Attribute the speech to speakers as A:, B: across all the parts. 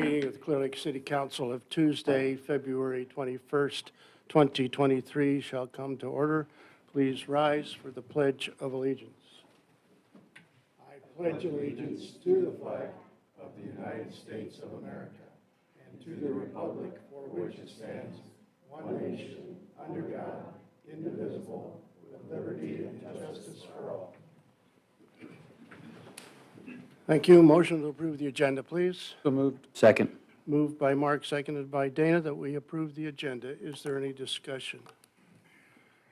A: meeting of the Clear Lake City Council of Tuesday, February 21st, 2023 shall come to order. Please rise for the Pledge of Allegiance. I pledge allegiance to the flag of the United States of America and to the republic for which it stands, one nation, under God, indivisible, with liberty and justice for all. Thank you. Motion to approve the agenda, please.
B: So moved.
C: Second.
A: Moved by Mark, seconded by Dana, that we approve the agenda. Is there any discussion?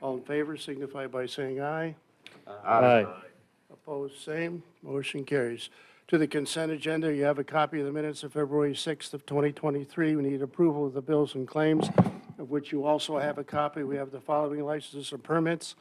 A: All in favor signify by saying aye.
C: Aye.
A: Opposed, same. Motion carries. To the consent agenda, you have a copy of the minutes of February 6th of 2023. We need approval of the bills and claims, of which you also have a copy. We have the following licenses and permits.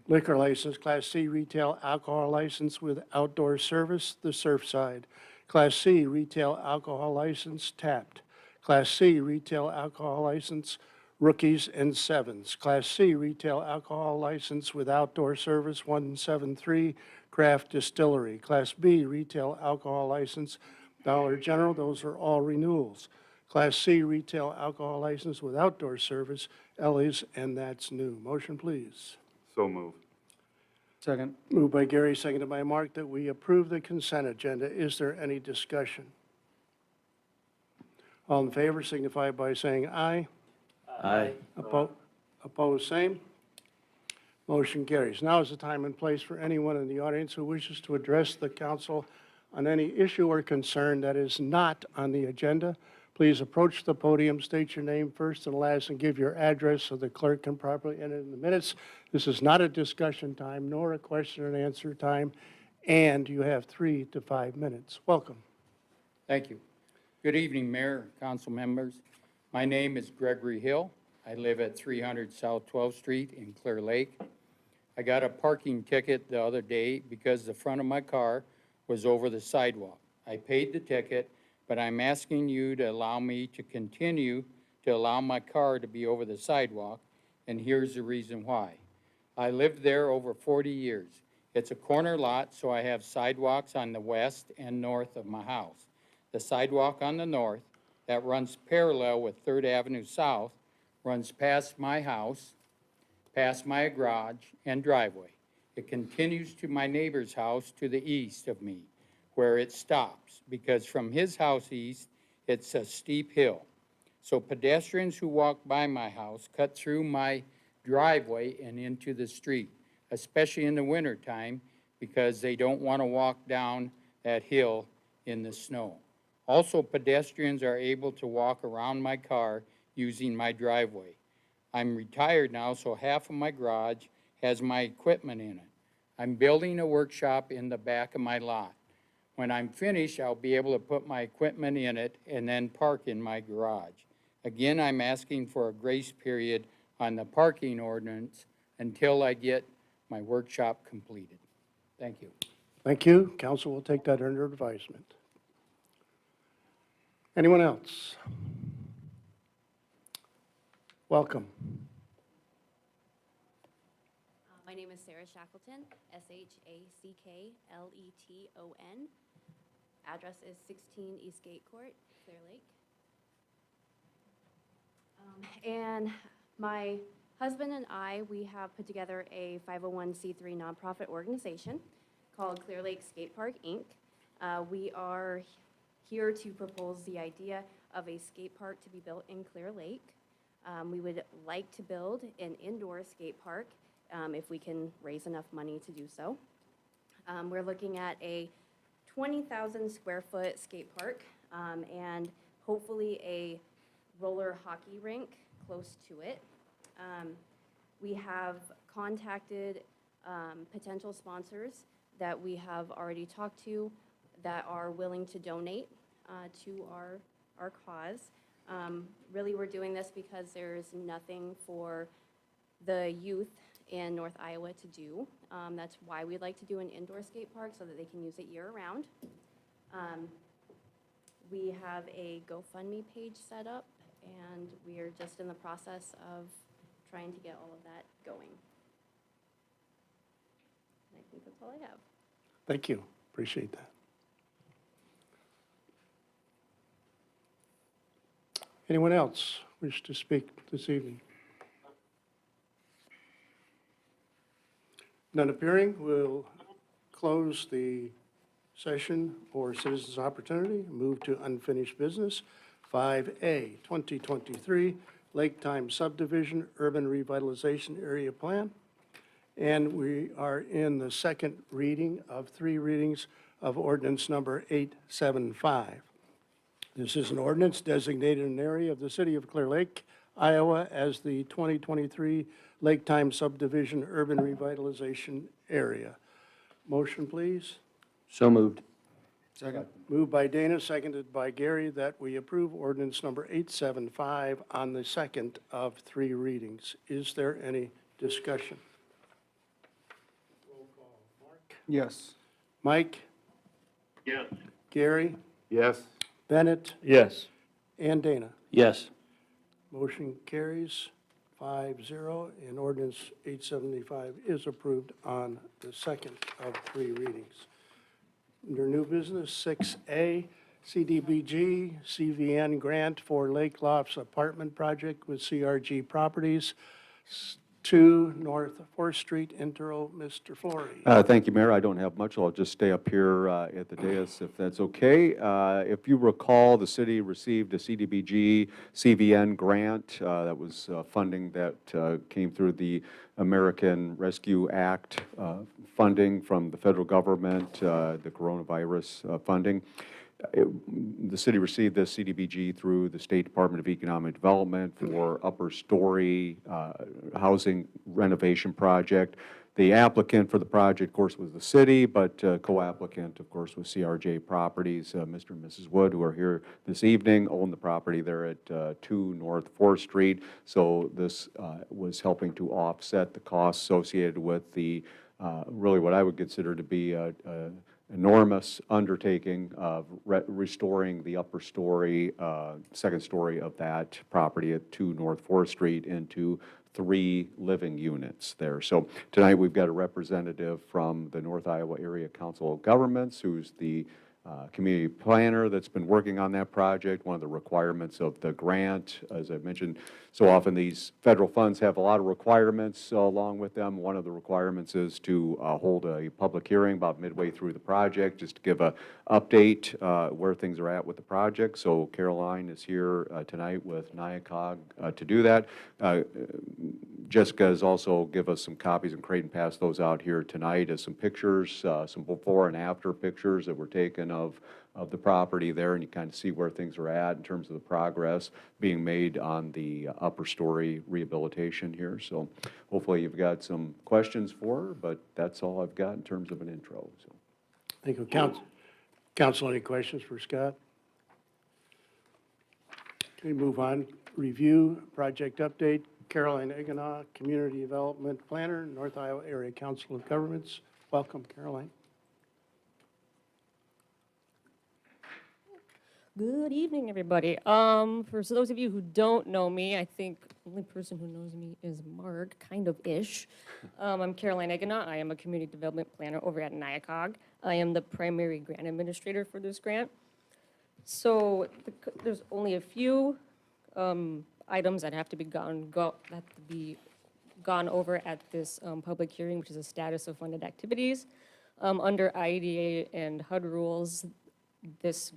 A: Liquor license, Class C retail alcohol license with outdoor service, the Surfside. Class C retail alcohol license, Tapped. Class C retail alcohol license, Rookies and Sevens. Class C retail alcohol license with outdoor service, 173 Craft Distillery. Class B retail alcohol license, Dollar General. Those are all renewals. Class C retail alcohol license with outdoor service, Ellie's, and that's new. Motion, please.
B: So moved. Second.
A: Moved by Gary, seconded by Mark, that we approve the consent agenda. Is there any discussion? All in favor signify by saying aye.
C: Aye.
A: Opposed, same. Motion carries. Now is the time and place for anyone in the audience who wishes to address the council on any issue or concern that is not on the agenda. Please approach the podium, state your name first and last, and give your address so the clerk can properly enter in the minutes. This is not a discussion time, nor a question and answer time, and you have 3 to 5 minutes. Welcome.
D: Thank you. Good evening, Mayor, council members. My name is Gregory Hill. I live at 300 South 12th Street in Clear Lake. I got a parking ticket the other day because the front of my car was over the sidewalk. I paid the ticket, but I'm asking you to allow me to continue to allow my car to be over the sidewalk, and here's the reason why. I lived there over 40 years. It's a corner lot, so I have sidewalks on the west and north of my house. The sidewalk on the north that runs parallel with 3rd Avenue South runs past my house, past my garage and driveway. It continues to my neighbor's house to the east of me, where it stops, because from his house east, it's a steep hill. So pedestrians who walk by my house cut through my driveway and into the street, especially in the wintertime, because they don't want to walk down that hill in the snow. Also, pedestrians are able to walk around my car using my driveway. I'm retired now, so half of my garage has my equipment in it. I'm building a workshop in the back of my lot. When I'm finished, I'll be able to put my equipment in it and then park in my garage. Again, I'm asking for a grace period on the parking ordinance until I get my workshop completed. Thank you.
A: Thank you. Council will take that under advisement. Anyone else? Welcome.
E: My name is Sarah Shackleton, Shackleton. Address is 16 Eastgate Court, Clear Lake. And my husband and I, we have put together a 501c3 nonprofit organization called Clear Lake Skate Park, Inc. We are here to propose the idea of a skate park to be built in Clear Lake. We would like to build an indoor skate park if we can raise enough money to do so. We're looking at a 20,000 square foot skate park and hopefully a roller hockey rink close to it. We have contacted potential sponsors that we have already talked to that are willing to donate to our cause. Really, we're doing this because there's nothing for the youth in North Iowa to do. That's why we'd like to do an indoor skate park so that they can use it year-round. We have a GoFundMe page set up, and we are just in the process of trying to get all of that going. And I think that's all I have.
A: Thank you. Appreciate that. Anyone else wish to speak this evening? None appearing, we'll close the session for citizens' opportunity, move to unfinished business. 5A, 2023 Lake Time Subdivision Urban Revitalization Area Plan. And we are in the second reading of 3 readings of ordinance number 875. This is an ordinance designated an area of the city of Clear Lake, Iowa as the 2023 Lake Time Subdivision Urban Revitalization Area. Motion, please.
C: So moved.
B: Second.
A: Moved by Dana, seconded by Gary, that we approve ordinance number 875 on the second of 3 readings. Is there any discussion? Roll call. Mark?
B: Yes.
A: Mike?
C: Yes.
A: Gary?
B: Yes.
A: Bennett?
C: Yes.
A: And Dana?
C: Yes.
A: Motion carries 5-0, and ordinance 875 is approved on the second of 3 readings. Under new business, 6A, CDBG CVN grant for Lake Lofts apartment project with CRG Properties, 2 North 4th Street, intro, Mr. Flory.
F: Thank you, Mayor. I don't have much. I'll just stay up here at the dais if that's okay. If you recall, the city received a CDBG CVN grant that was funding that came through the American Rescue Act funding from the federal government, the coronavirus funding. The city received this CDBG through the State Department of Economic Development for upper story housing renovation project. The applicant for the project, of course, was the city, but co-applicant, of course, was CRJ Properties. Mr. and Mrs. Wood, who are here this evening, own the property there at 2 North 4th Street. So this was helping to offset the costs associated with the really what I would consider to be a enormous undertaking of restoring the upper story, second story of that property at 2 North 4th Street into 3 living units there. So tonight we've got a representative from the North Iowa Area Council of Governments, who's the community planner that's been working on that project. One of the requirements of the grant, as I mentioned, so often these federal funds have a lot of requirements along with them. One of the requirements is to hold a public hearing about midway through the project, just to give a update where things are at with the project. So Caroline is here tonight with NIACOG to do that. Jessica has also give us some copies, and Creighton passed those out here tonight as some pictures, some before and after pictures that were taken of the property there, and you kind of see where things are at in terms of the progress being made on the upper story rehabilitation here. So hopefully you've got some questions for her, but that's all I've got in terms of an intro. So.
A: Thank you, Council. Council, any questions for Scott? Okay, move on. Review, project update. Caroline Eggenaw, Community Development Planner, North Iowa Area Council of Governments. Welcome, Caroline.
G: Good evening, everybody. For those of you who don't know me, I think the only person who knows me is Mark, kind of-ish. I'm Caroline Eggenaw. I am a community development planner over at NIACOG. I am the primary grant administrator for this grant. So there's only a few items that have to be gone over at this public hearing, which is a status of funded activities. Under IDA and HUD rules, this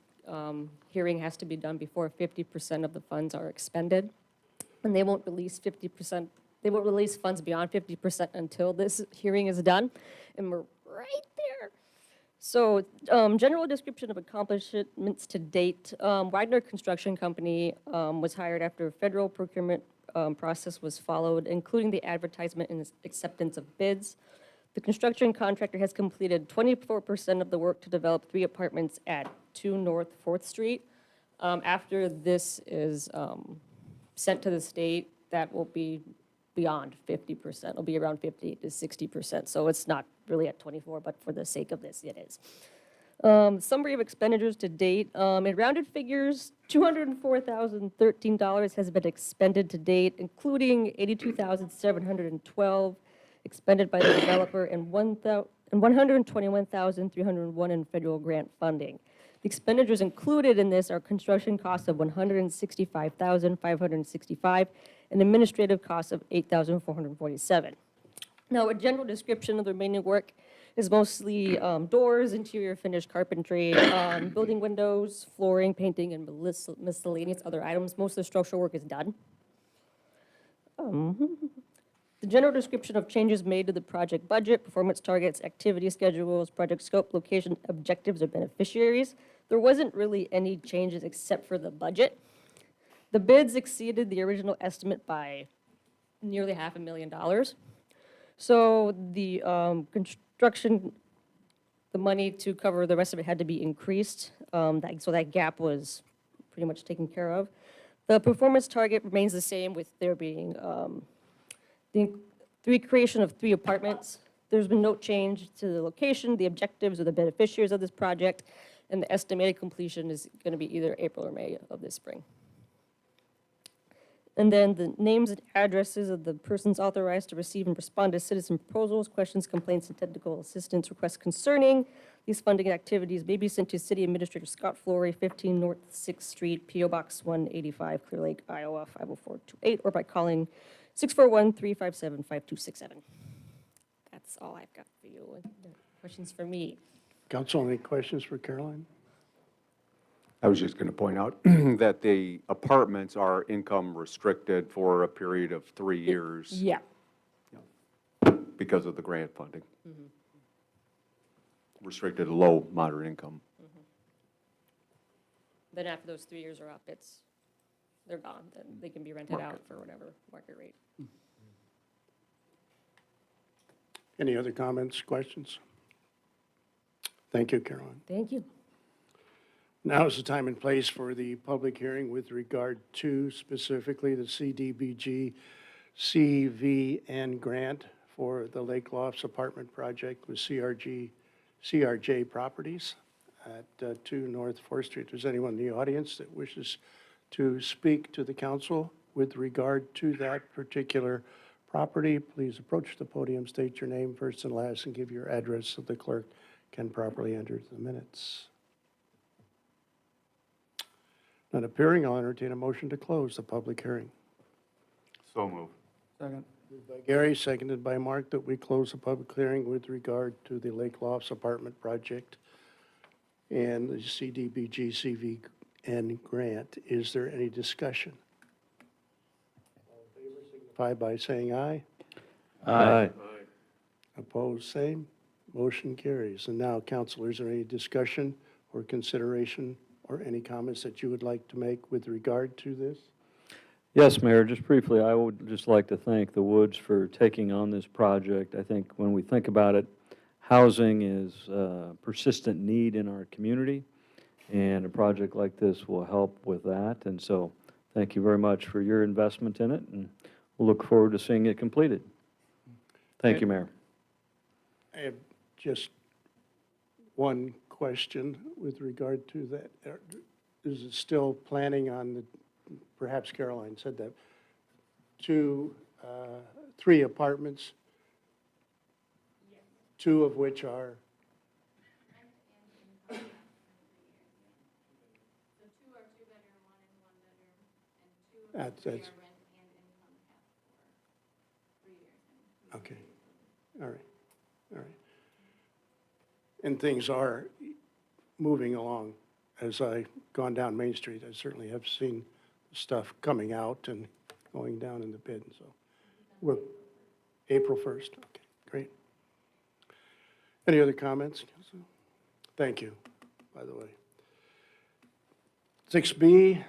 G: hearing has to be done before 50% of the funds are expended. And they won't release 50%, they won't release funds beyond 50% until this hearing is done. And we're right there. So general description of accomplishments to date. Widener Construction Company was hired after a federal procurement process was followed, including the advertisement and acceptance of bids. The construction contractor has completed 24% of the work to develop 3 apartments at 2 North 4th Street. After this is sent to the state, that will be beyond 50%. It'll be around 50 to 60%. So it's not really at 24, but for the sake of this, it is. Summary of expenditures to date. In rounded figures, $204,013 has been expended to date, including $82,712 expended by the developer and $121,301 in federal grant funding. The expenditures included in this are construction costs of $165,565 and administrative costs of $8,447. Now, a general description of the remaining work is mostly doors, interior finished carpentry, building windows, flooring, painting, and miscellaneous other items. Most of the structural work is done. The general description of changes made to the project budget, performance targets, activity schedules, project scope, location, objectives, or beneficiaries. There wasn't really any changes except for the budget. The bids exceeded the original estimate by nearly $500,000. So the construction, the money to cover the rest of it had to be increased. So that gap was pretty much taken care of. The performance target remains the same, with there being the creation of 3 apartments. There's been no change to the location, the objectives, or the beneficiaries of this project, and the estimated completion is going to be either April or May of this spring. And then the names and addresses of the persons authorized to receive and respond to citizen proposals, questions, complaints, and technical assistance requests concerning these funding activities may be sent to City Administrator Scott Flory, 15 North 6th Street, P.O. Box 185, Clear Lake, Iowa, 50428, or by calling 641-357-5267. That's all I've got for you. Questions for me?
A: Council, any questions for Caroline?
F: I was just going to point out that the apartments are income restricted for a period of 3 years
G: Yeah.
F: because of the grant funding. Restricted to low, moderate income.
G: Then after those 3 years are up, they're gone. Then they can be rented out for whatever market rate.
A: Any other comments, questions? Thank you, Caroline.
G: Thank you.
A: Now is the time and place for the public hearing with regard to specifically the CDBG CVN grant for the Lake Lofts apartment project with CRJ Properties at 2 North 4th Street. If there's anyone in the audience that wishes to speak to the council with regard to that particular property, please approach the podium, state your name first and last, and give your address so the clerk can properly enter the minutes. Not appearing, I'll entertain a motion to close the public hearing.
B: So moved. Second.
A: Moved by Gary, seconded by Mark, that we close the public hearing with regard to the Lake Lofts apartment project and the CDBG CVN grant. Is there any discussion? All in favor, signify by saying aye.
C: Aye.
A: Opposed, same. Motion carries. And now, council, is there any discussion or consideration or any comments that you would like to make with regard to this?
H: Yes, Mayor, just briefly, I would just like to thank the Woods for taking on this project. I think when we think about it, housing is a persistent need in our community, and a project like this will help with that. And so thank you very much for your investment in it, and we'll look forward to seeing it completed. Thank you, Mayor.
A: I have just one question with regard to that. Is it still planning on the, perhaps Caroline said that, 3 apartments? 2 of which are? That's, okay, all right, all right. And things are moving along. As I've gone down Main Street, I certainly have seen stuff coming out and going down in the bid, so we're April 1st, okay, great. Any other comments? Thank you, by the way. 6B,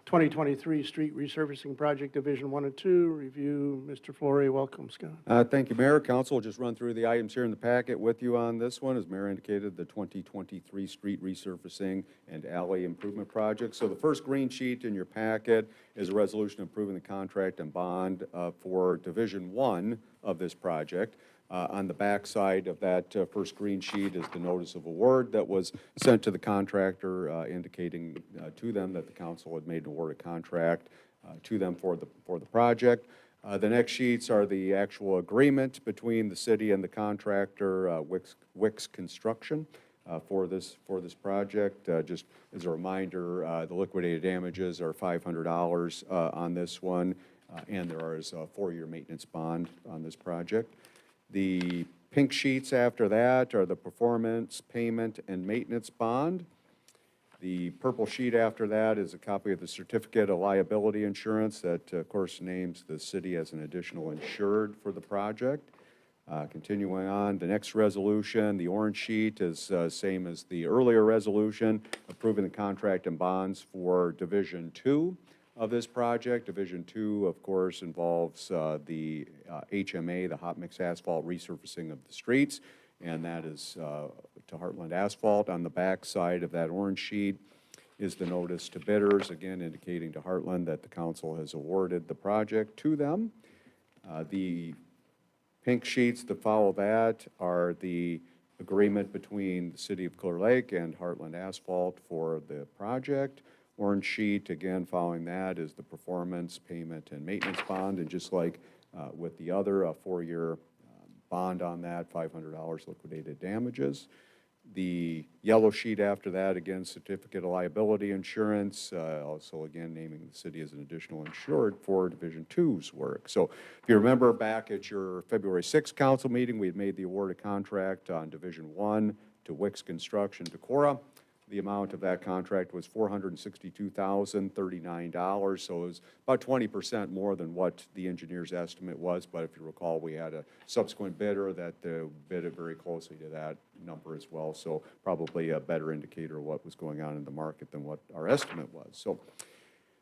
A: 2023 Street Resurfacing Project Division 1 and 2, review. Mr. Flory, welcome, Scott.
F: Thank you, Mayor. Council will just run through the items here in the packet with you on this one. As Mayor indicated, the 2023 Street Resurfacing and Alley Improvement Project. So the first green sheet in your packet is a resolution approving the contract and bond for Division 1 of this project. On the back side of that first green sheet is the notice of award that was sent to the contractor indicating to them that the council had made an awarded contract to them for the project. The next sheets are the actual agreement between the city and the contractor, Wicks Construction. for this project. Just as a reminder, the liquidated damages are $500 on this one, and there is a 4-year maintenance bond on this project. The pink sheets after that are the performance, payment, and maintenance bond. The purple sheet after that is a copy of the certificate of liability insurance that, of course, names the city as an additional insured for the project. Continuing on, the next resolution, the orange sheet is same as the earlier resolution, approving the contract and bonds for Division 2 of this project. Division 2, of course, involves the HMA, the hot mix asphalt resurfacing of the streets, and that is to Heartland Asphalt. On the back side of that orange sheet is the notice to bidders, again indicating to Heartland that the council has awarded the project to them. The pink sheets that follow that are the agreement between the City of Clear Lake and Heartland Asphalt for the project. Orange sheet, again, following that is the performance, payment, and maintenance bond. And just like with the other, a 4-year bond on that, $500 liquidated damages. The yellow sheet after that, again, certificate of liability insurance, also again naming the city as an additional insured for Division 2's work. So if you remember back at your February 6th council meeting, we had made the award of contract on Division 1 to Wicks Construction Decorah. The amount of that contract was $462,039, so it was about 20% more than what the engineer's estimate was. But if you recall, we had a subsequent bidder that bid it very closely to that number as well, so probably a better indicator of what was going on in the market than what our estimate was. So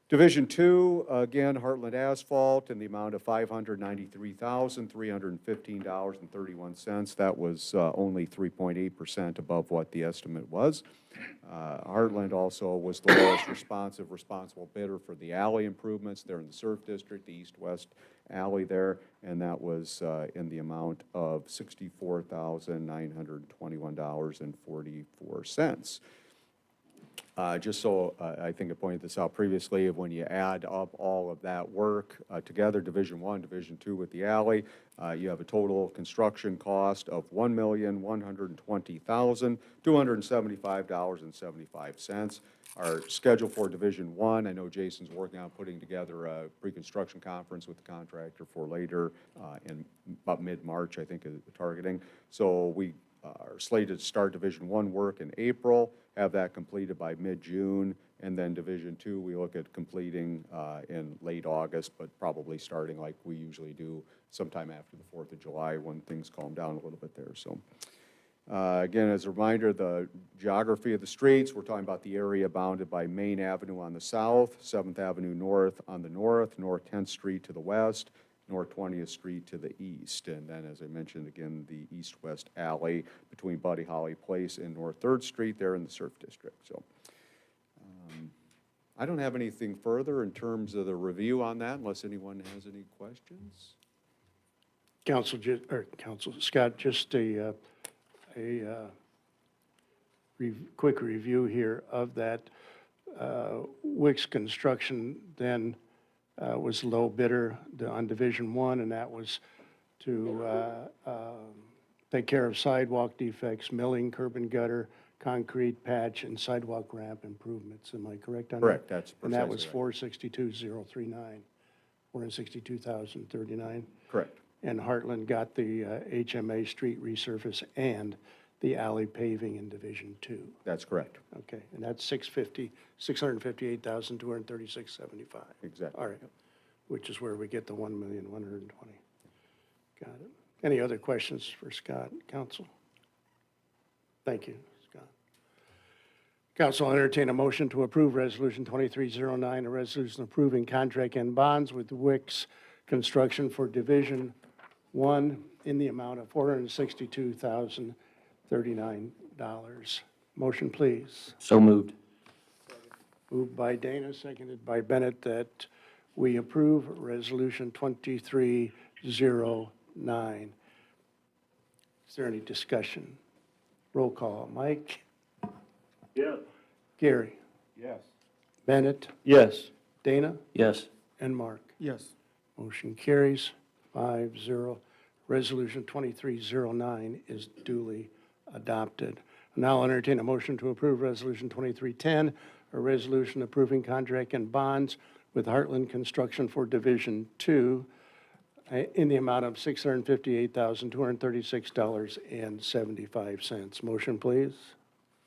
F: Division 2, again, Heartland Asphalt, in the amount of $593,315.31. That was only 3.8% above what the estimate was. Heartland also was the lowest responsible bidder for the alley improvements there in the Surf District, the east-west alley there, and that was in the amount of $64,921.44. Just so I think I pointed this out previously, when you add up all of that work together, Division 1, Division 2 with the alley, you have a total construction cost of $1,120,275.75. Our schedule for Division 1, I know Jason's working on putting together a pre-construction conference with the contractor for later in about mid-March, I think, targeting. So we are slated to start Division 1 work in April, have that completed by mid-June, and then Division 2 we look at completing in late August, but probably starting like we usually do sometime after the 4th of July when things calm down a little bit there. So again, as a reminder, the geography of the streets, we're talking about the area bounded by Main Avenue on the south, 7th Avenue North on the north, North 10th Street to the west, North 20th Street to the east, and then, as I mentioned, again, the east-west alley between Buddy Holly Place and North 3rd Street there in the Surf District. So I don't have anything further in terms of the review on that, unless anyone has any questions.
A: Scott, just a quick review here of that. Wicks Construction then was low bidder on Division 1, and that was to take care of sidewalk defects, milling, curb and gutter, concrete patch, and sidewalk ramp improvements. Am I correct on that?
F: Correct, that's precisely
A: And that was
F: right.
A: $462,039, $462,039.
F: Correct.
A: And Heartland got the HMA street resurface and the alley paving in Division 2.
F: That's correct.
A: Okay, and that's $658,236.75.
F: Exactly.
A: All right, which is where we get the $1,120,000. Got it. Any other questions for Scott, council? Thank you, Scott. Council, I'll entertain a motion to approve Resolution 2309, a resolution approving contract and bonds with Wicks Construction for Division 1 in the amount of $462,039. Motion, please.
C: So moved.
A: Moved by Dana, seconded by Bennett, that we approve Resolution 2309. Is there any discussion? Roll call. Mike?
C: Yes.
A: Gary?
B: Yes.
A: Bennett?
H: Yes.
A: Dana?
C: Yes.
A: And Mark?
B: Yes.
A: Motion carries 5-0. Resolution 2309 is duly adopted. Now I'll entertain a motion to approve Resolution 2310, a resolution approving contract and bonds with Heartland Construction for Division 2 in the amount of $658,236.75. Motion, please.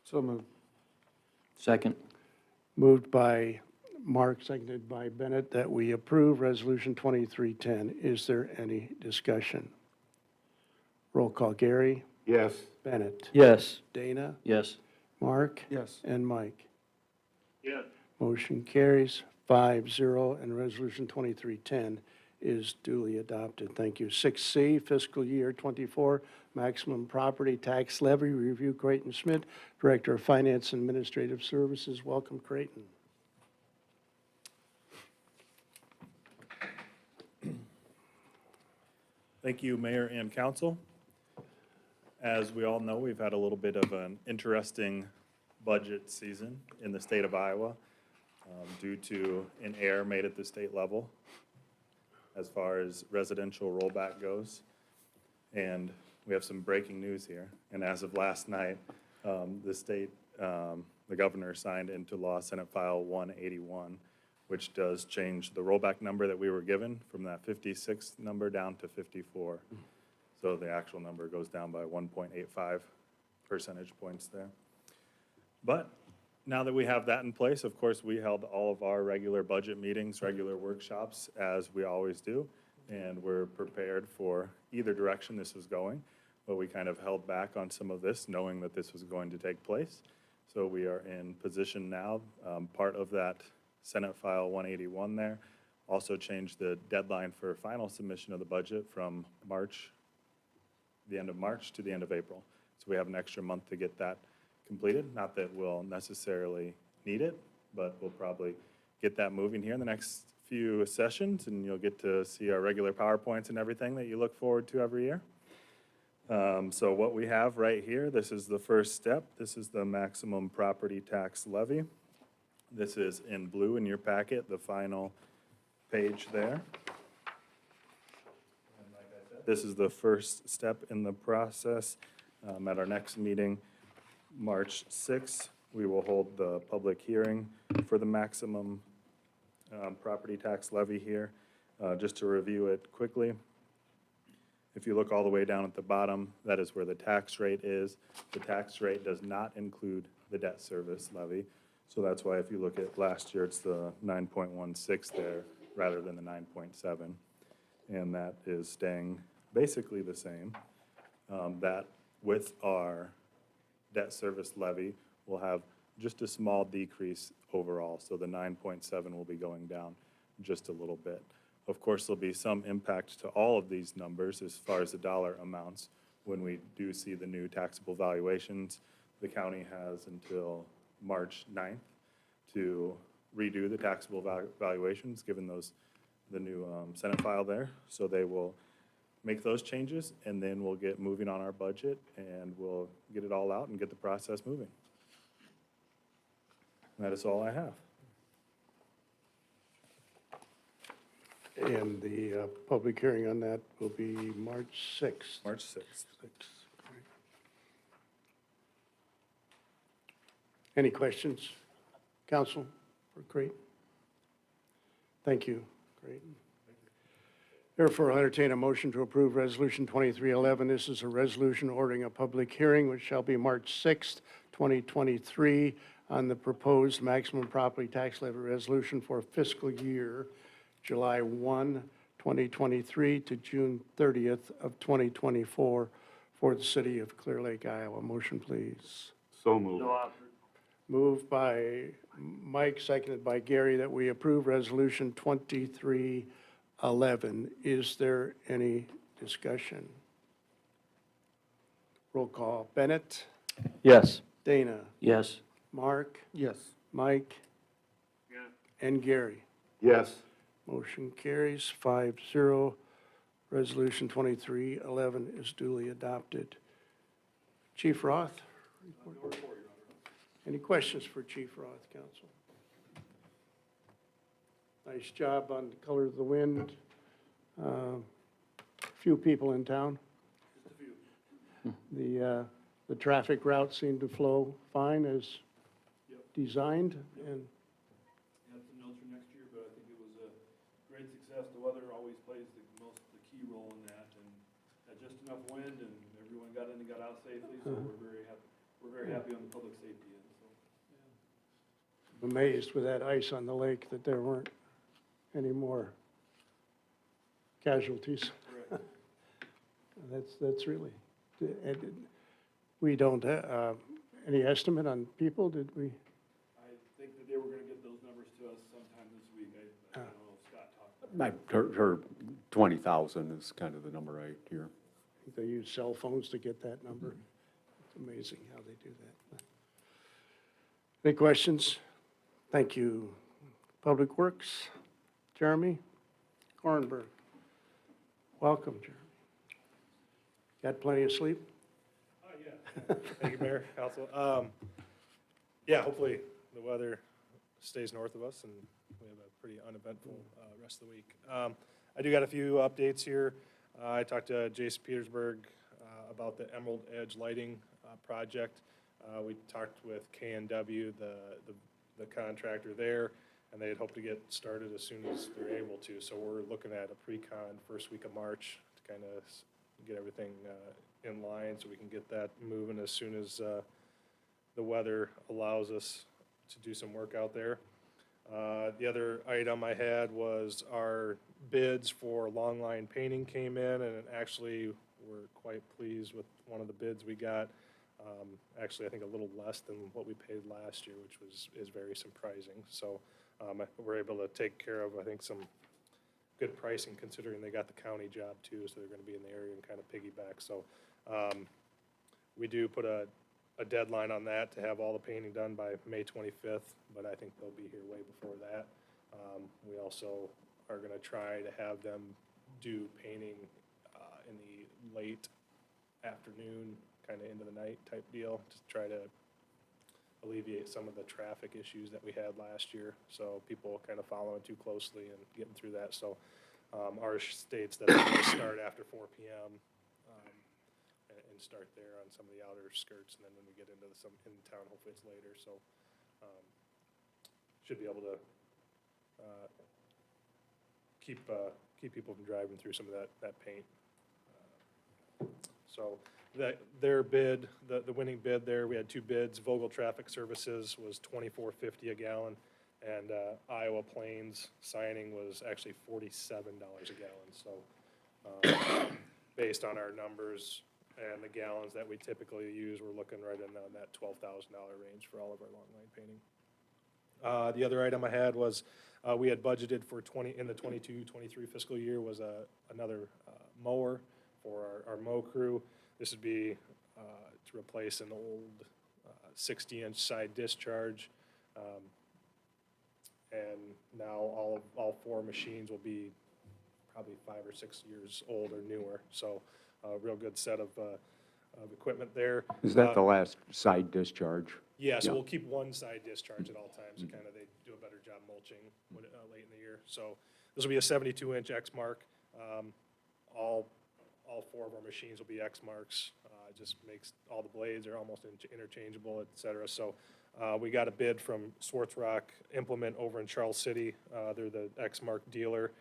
C: So moved. Second.
A: Moved by Mark, seconded by Bennett, that we approve Resolution 2310. Is there any discussion? Roll call. Gary?
B: Yes.
A: Bennett?
H: Yes.
A: Dana?
C: Yes.
A: Mark?
B: Yes.
A: And Mike?
C: Yes.
A: Motion carries 5-0, and Resolution 2310 is duly adopted. Thank you. 6C, fiscal year 24, maximum property tax levy review. Creighton Schmidt, Director of Finance and Administrative Services. Welcome, Creighton.
I: Thank you, Mayor and Council. As we all know, we've had a little bit of an interesting budget season in the state of Iowa due to an error made at the state level as far as residential rollback goes. And we have some breaking news here. And as of last night, the governor signed into law Senate File 181, which does change the rollback number that we were given from that 56 number down to 54. So the actual number goes down by 1.85 percentage points there. But now that we have that in place, of course, we held all of our regular budget meetings, regular workshops, as we always do, and we're prepared for either direction this is going, but we kind of held back on some of this, knowing that this was going to take place. So we are in position now. Part of that Senate File 181 there also changed the deadline for final submission of the budget from the end of March to the end of April. So we have an extra month to get that completed. Not that we'll necessarily need it, but we'll probably get that moving here in the next few sessions, and you'll get to see our regular PowerPoints and everything that you look forward to every year. So what we have right here, this is the first step. This is the maximum property tax levy. This is in blue in your packet, the final page there. This is the first step in the process. At our next meeting, March 6th, we will hold the public hearing for the maximum property tax levy here. Just to review it quickly, if you look all the way down at the bottom, that is where the tax rate is. The tax rate does not include the debt service levy. So that's why if you look at last year, it's the 9.16 there rather than the 9.7. And that is staying basically the same. That with our debt service levy, we'll have just a small decrease overall. So the 9.7 will be going down just a little bit. Of course, there'll be some impact to all of these numbers as far as the dollar amounts when we do see the new taxable valuations. The county has until March 9th to redo the taxable valuations, given the new Senate file there. So they will make those changes, and then we'll get moving on our budget, and we'll get it all out and get the process moving. And that is all I have.
A: And the public hearing on that will be March 6th.
I: March 6th.
A: Any questions, Council, for Creighton? Thank you, Creighton. Therefore, I'll entertain a motion to approve Resolution 2311. This is a resolution ordering a public hearing, which shall be March 6th, 2023, on the proposed maximum property tax levy resolution for fiscal year July 1, 2023 to June 30th of 2024 for the city of Clear Lake, Iowa. Motion, please.
B: So moved.
A: Moved by Mike, seconded by Gary, that we approve Resolution 2311. Is there any discussion? Roll call. Bennett?
H: Yes.
A: Dana?
C: Yes.
A: Mark?
B: Yes.
A: Mike? And Gary?
B: Yes.
A: Motion carries 5-0. Resolution 2311 is duly adopted. Chief Roth? Any questions for Chief Roth, Council? Nice job on the color of the wind. Few people in town. The The traffic routes seem to flow fine as designed, and
J: Had some notes for next year, but I think it was a great success. The weather always plays the key role in that, and had just enough wind, and everyone got in and got out safely, so we're very happy. We're very happy on the public safety end, so, yeah.
A: amazed with that ice on the lake that there weren't any more casualties.
J: Correct.
A: That's really, and we don't, any estimate on people, did we?
J: I think that they were gonna get those numbers to us sometime this week. I don't know if Scott talked.
F: Her 20,000 is kind of the number I hear.
A: They use cell phones to get that number. It's amazing how they do that. Any questions? Thank you. Public Works, Jeremy Kornberg. Welcome, Jeremy. Got plenty of sleep?
K: Yeah. Thank you, Mayor, Council. Yeah, hopefully the weather stays north of us and we have a pretty uneventful rest of the week. I do got a few updates here. I talked to Jason Petersburg about the Emerald Edge Lighting project. We talked with K&W, the contractor there, and they had hoped to get started as soon as they're able to. So we're looking at a pre-con first week of March to kind of get everything in line so we can get that moving as soon as the weather allows us to do some work out there. The other item I had was our bids for long line painting came in, and actually we're quite pleased with one of the bids we got. Actually, I think a little less than what we paid last year, which is very surprising. So we're able to take care of, I think, some good pricing considering they got the county job too, so they're going to be in the area and kind of piggyback. So we do put a deadline on that to have all the painting done by May 25th, but I think they'll be here way before that. We also are going to try to have them do painting in the late afternoon, kind of into the night type deal, to try to alleviate some of the traffic issues that we had last year. So people kind of following too closely and getting through that. So ours states that they're going to start after 4 p.m. And start there on some of the outer skirts, and then when we get into some in town, hopefully it's later. So should be able to keep people from driving through some of that paint. So their bid, the winning bid there, we had two bids. Vogel Traffic Services was $24.50 a gallon, and Iowa Plains signing was actually $47 a gallon. So based on our numbers and the gallons that we typically use, we're looking right in on that $12,000 range for all of our long line painting. The other item I had was we had budgeted for in the 22-23 fiscal year was another mower for our mow crew. This would be to replace an old 60-inch side discharge. And now all four machines will be probably 5 or 6 years old or newer. So a real good set of equipment there.
F: Is that the last side discharge?
K: Yeah, so
F: Yeah.
K: we'll keep one side discharge at all times. So kind of they do a better job mulching late in the year. So this will be a 72-inch X-Mark. All four of our machines will be X-Marks. It just makes all the blades are almost interchangeable, et cetera. So we got a bid from Swartz Rock Implement over in Charles City. They're the X-Mark dealer.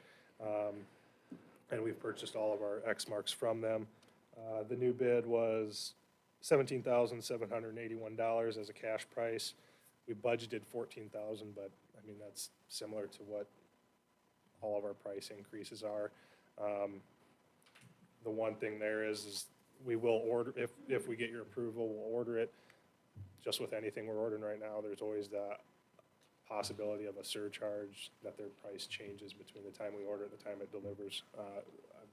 K: And we've purchased all of our X-Marks from them. The new bid was $17,781 as a cash price. We budgeted $14,000, but I mean, that's similar to what all of our price increases are. The one thing there is we will order, if we get your approval, we'll order it. Just with anything we're ordering right now, there's always the possibility of a surcharge that their price changes between the time we order and the time it delivers. I'd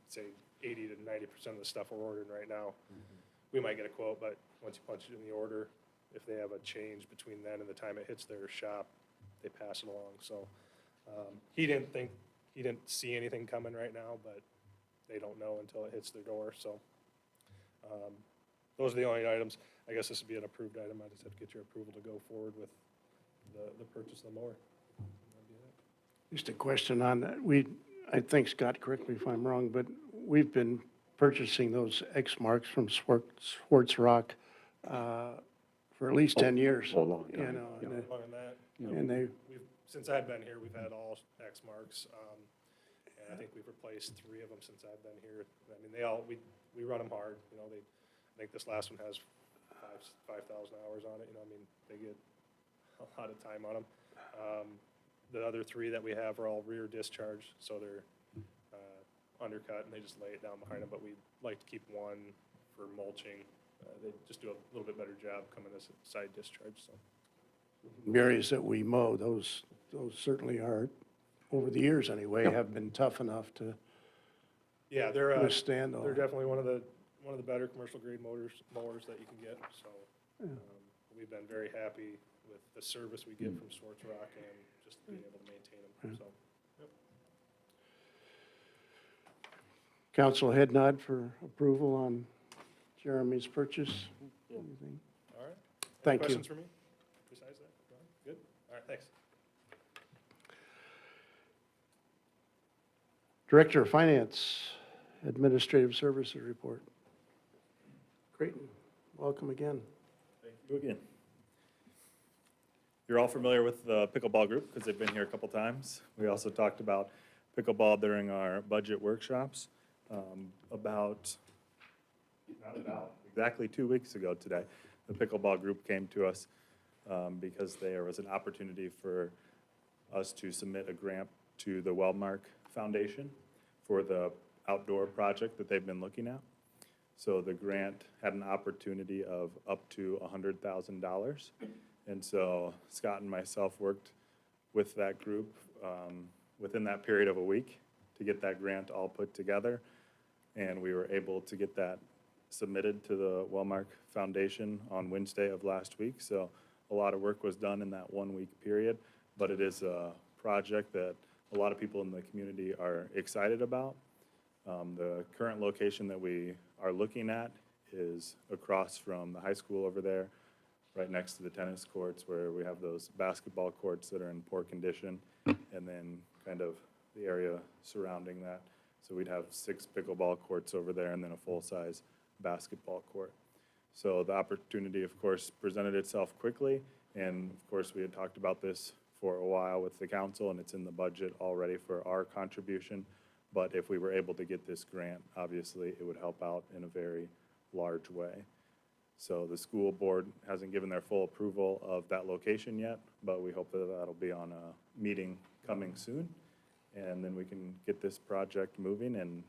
K: say 80 to 90% of the stuff we're ordering right now, we might get a quote, but once you punch it in the order, if they have a change between then and the time it hits their shop, they pass it along. So he didn't see anything coming right now, but they don't know until it hits their door. So those are the only items. I guess this would be an approved item. I just have to get your approval to go forward with the purchase of the mower.
A: Just a question on that. I think, Scott, correct me if I'm wrong, but we've been purchasing those X marks from Swartz Rock for at least 10 years.
F: Oh, a long
A: You
F: time,
A: know,
F: yeah.
K: Longer than that.
A: and they,
K: Since I've been here, we've had all X marks, and I think we've replaced 3 of them since I've been here. I mean, we run them hard, you know, I think this last one has 5,000 hours on it, you know, I mean, they get a lot of time on them. The other 3 that we have are all rear discharge, so they're undercut, and they just lay it down behind them, but we like to keep one for mulching. They just do a little bit better job coming as a side discharge, so.
A: areas that we mow, those certainly are, over the years anyway, have been tough enough to
K: Yeah, they're
A: withstand all.
K: they're definitely one of the better commercial grade mowers that you can get, so. We've been very happy with the service we get from Swartz Rock and just being able to maintain them, so. Yep.
A: Council head nod for approval on Jeremy's purchase. Anything?
K: All right.
A: Thank you.
K: Questions for me besides that? No? Good? All right, thanks.
A: Director of Finance, Administrative Services Report. Creighton, welcome again.
I: Thank you again. You're all familiar with the pickleball group because they've been here a couple times. We also talked about pickleball during our budget workshops exactly 2 weeks ago today. The pickleball group came to us because there was an opportunity for us to submit a grant to the Wellmark Foundation for the outdoor project that they've been looking at. So the grant had an opportunity of up to $100,000. And so Scott and myself worked with that group within that period of a week to get that grant all put together. And we were able to get that submitted to the Wellmark Foundation on Wednesday of last week. So a lot of work was done in that 1 week period, but it is a project that a lot of people in the community are excited about. The current location that we are looking at is across from the high school over there, right next to the tennis courts where we have those basketball courts that are in poor condition, and then kind of the area surrounding that. So we'd have 6 pickleball courts over there and then a full-size basketball court. So the opportunity, of course, presented itself quickly, and of course, we had talked about this for a while with the council, and it's in the budget already for our contribution. But if we were able to get this grant, obviously, it would help out in a very large way. So the school board hasn't given their full approval of that location yet, but we hope that that'll be on a meeting coming soon. And then we can get this project moving, and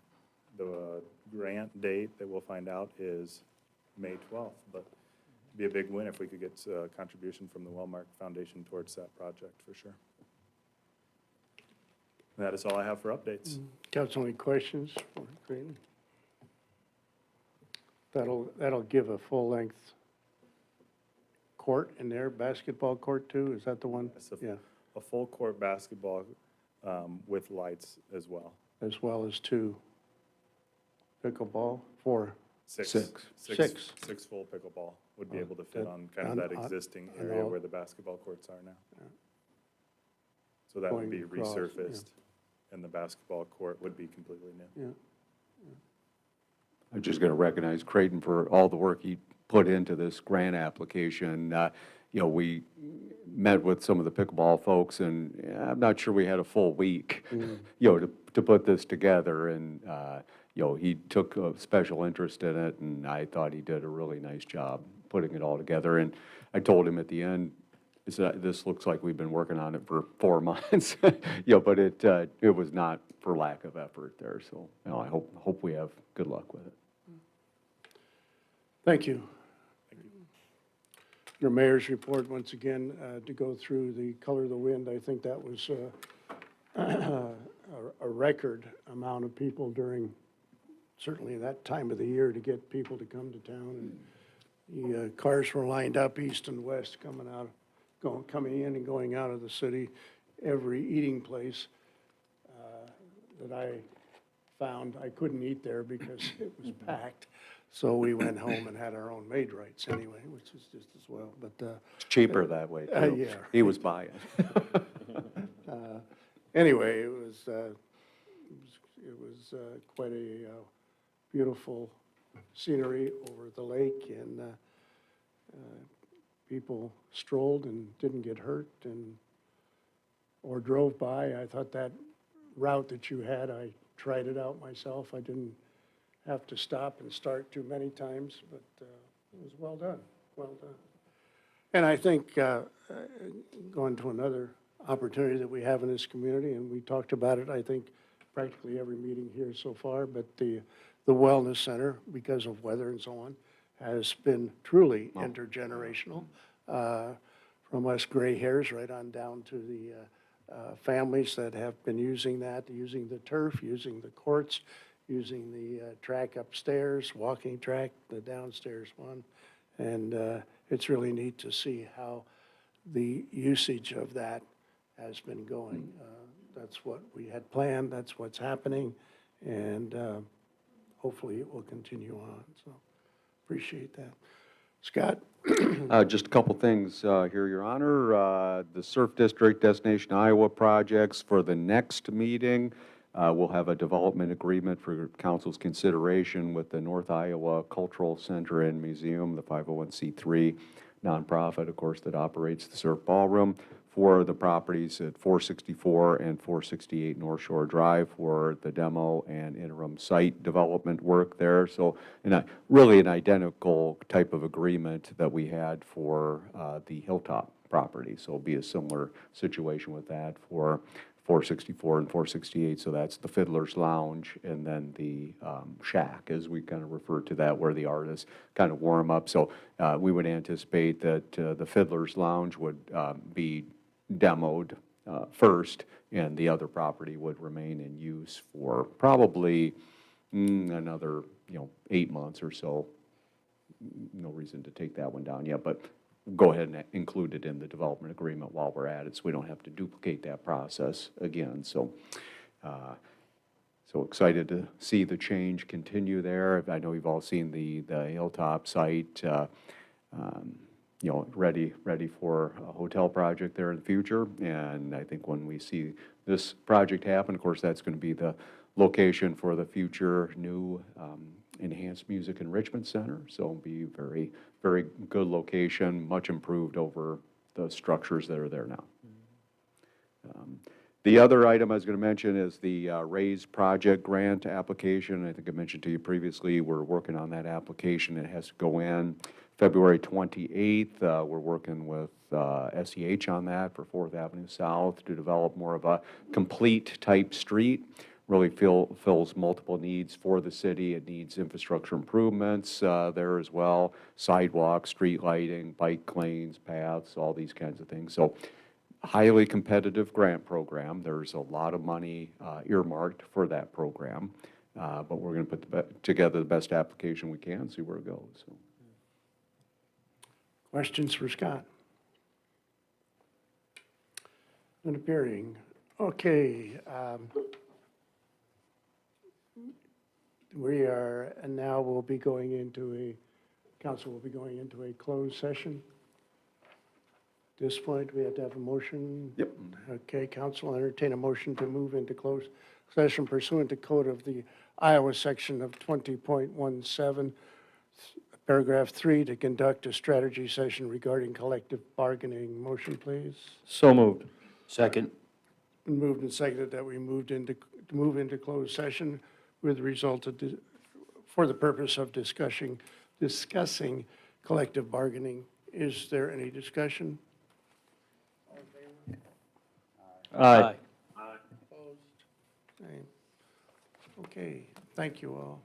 I: the grant date that we'll find out is May 12th. But it'd be a big win if we could get a contribution from the Wellmark Foundation towards that project, for sure. And that is all I have for updates.
A: Council, any questions for Creighton? That'll give a full-length court in there, basketball court too? Is that the one?
I: It's a-
A: Yeah,
I: A full court basketball with lights as well.
A: as well as 2 pickleball, 4.
F: Six.
I: Six full pickleball would be
A: Oh,
I: able to fit
A: that-
I: on kind of that
A: on-
I: existing
A: on
I: area
A: all-
I: where the basketball courts are now. So that would
A: Going
I: be
A: across, yeah.
I: resurfaced, and the basketball court would be completely new.
A: Yeah.
F: I'm just going to recognize Creighton for all the work he put into this grant application. You know, we met with some of the pickleball folks, and I'm not sure we had a full week, you know, to put this together. And, you know, he took a special interest in it, and I thought he did a really nice job putting it all together. And I told him at the end, this looks like we've been working on it for 4 months, you know, but it was not for lack of effort there. So, you know, I hope we have good luck with it.
A: Thank you. Your mayor's report, once again, to go through the color of the wind, I think that was a record amount of people during, certainly that time of the year, to get people to come to town. And the cars were lined up east and west, coming in and going out of the city. Every eating place that I found, I couldn't eat there because it was packed. So we went home and had our own made rights anyway, which is just as well, but,
F: It's cheaper that way, too.
A: yeah.
F: He was buying.
A: anyway, it was quite a beautiful scenery over the lake, and people strolled and didn't get hurt or drove by. I thought that route that you had, I tried it out myself. I didn't have to stop and start too many times, but it was well done, well done. And I think going to another opportunity that we have in this community, and we talked about it, I think, practically every meeting here so far, but the wellness center, because of weather and so on, has been truly intergenerational, from us gray hairs right on down to the families that have been using that, using the turf, using the courts, using the track upstairs, walking track, the downstairs one. And it's really neat to see how the usage of that has been going. That's what we had planned, that's what's happening, and hopefully it will continue on. So appreciate that. Scott?
F: Just a couple things here, Your Honor. The Surf District Destination Iowa projects for the next meeting. We'll have a development agreement for council's consideration with the North Iowa Cultural Center and Museum, the 501c3 nonprofit, of course, that operates the Surf Ballroom, for the properties at 464 and 468 North Shore Drive for the demo and interim site development work there. So, really an identical type of agreement that we had for the Hilltop property. So it'll be a similar situation with that for 464 and 468. So that's the Fiddler's Lounge and then the Shack, as we kind of refer to that, where the artists kind of warm up. So we would anticipate that the Fiddler's Lounge would be demoed first, and the other property would remain in use for probably another 8 months or so. No reason to take that one down yet, but go ahead and include it in the development agreement while we're at it, so we don't have to duplicate that process again. So, so excited to see the change continue there. I know you've all seen the Hilltop site, ready for a hotel project there in the future. And I think when we see this project happen, of course, that's going to be the location for the future new enhanced music enrichment center. So it'll be very, very good location, much improved over the structures that are there now. The other item I was going to mention is the RAISE project grant application. I think I mentioned to you previously, we're working on that application. It has to go in February 28th. We're working with SEH on that for 4th Avenue South to develop more of a complete type street. Really fills multiple needs for the city. It needs infrastructure improvements there as well, sidewalks, street lighting, bike lanes, paths, all these kinds of things. So highly competitive grant program. There's a lot of money earmarked for that program, but we're going to put together the best application we can, see where it goes. So.
A: Questions for Scott? Not appearing. Okay. We are, and now we'll be going into council will be going into a closed session. At this point, we have to have a motion.
F: Yep.
A: Okay, council entertain a motion to move into closed session pursuant to code of the Iowa section of 20.17, paragraph 3, to conduct a strategy session regarding collective bargaining. Motion, please.
H: So moved.
C: Second.
A: Been moved and seconded that we move into closed session with the result of for the purpose of discussing collective bargaining. Is there any discussion? All in favor?
H: Aye.
A: Opposed? Same. Okay, thank you all.